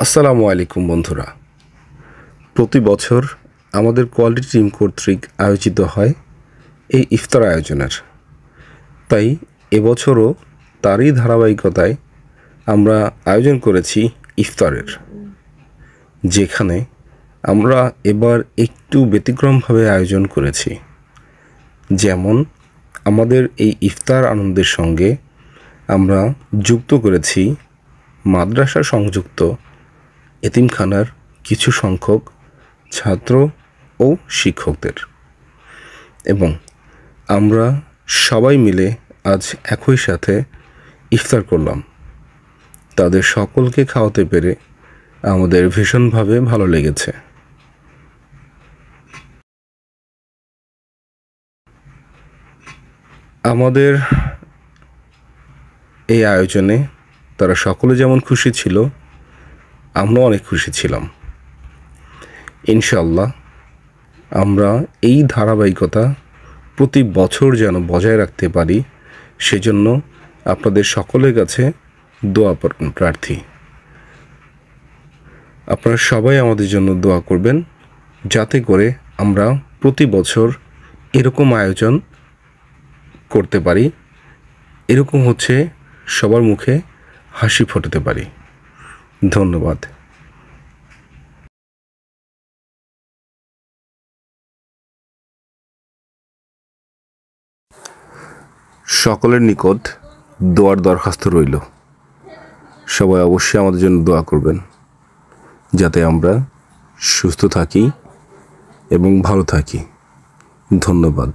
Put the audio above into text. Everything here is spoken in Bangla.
আসসালামু আলাইকুম বন্ধুরা। প্রতি বছর আমাদের কোয়ালিটি টিম কর্তৃক আয়োজিত হয় এই ইফতার আয়োজনের, তাই এবছরও তারই ধারাবাহিকতায় আমরা আয়োজন করেছি ইফতারের, যেখানে আমরা এবার একটু ব্যতিক্রমভাবে আয়োজন করেছি। যেমন আমাদের এই ইফতার আনন্দের সঙ্গে আমরা যুক্ত করেছি মাদ্রাসা সংযুক্ত এতিমখানার কিছু সংখ্যক ছাত্র ও শিক্ষকদের, এবং আমরা সবাই মিলে আজ একই সাথে ইফতার করলাম। তাদের সকলকে খাওয়াতে পেরে আমাদের ভীষণভাবে ভালো লেগেছে। আমাদের এই আয়োজনে তারা সকলে যেমন খুশি ছিল, আমরাও অনেক খুশি ছিলাম। ইনশাআল্লাহ আমরা এই ধারাবাহিকতা প্রতি বছর যেন বজায় রাখতে পারি, সেজন্য আপনাদের সকলের কাছে দোয়া প্রার্থী। আপনারা সবাই আমাদের জন্য দোয়া করবেন, যাতে করে আমরা প্রতি বছর এরকম আয়োজন করতে পারি, এরকম হচ্ছে সবার মুখে হাসি ফোটাতে পারি। ধন্যবাদ। সকলের নিকট দোয়ার দরখাস্ত রইল। সবাই অবশ্যই আমাদের জন্য দোয়া করবেন, যাতে আমরা সুস্থ থাকি এবং ভালো থাকি। ধন্যবাদ।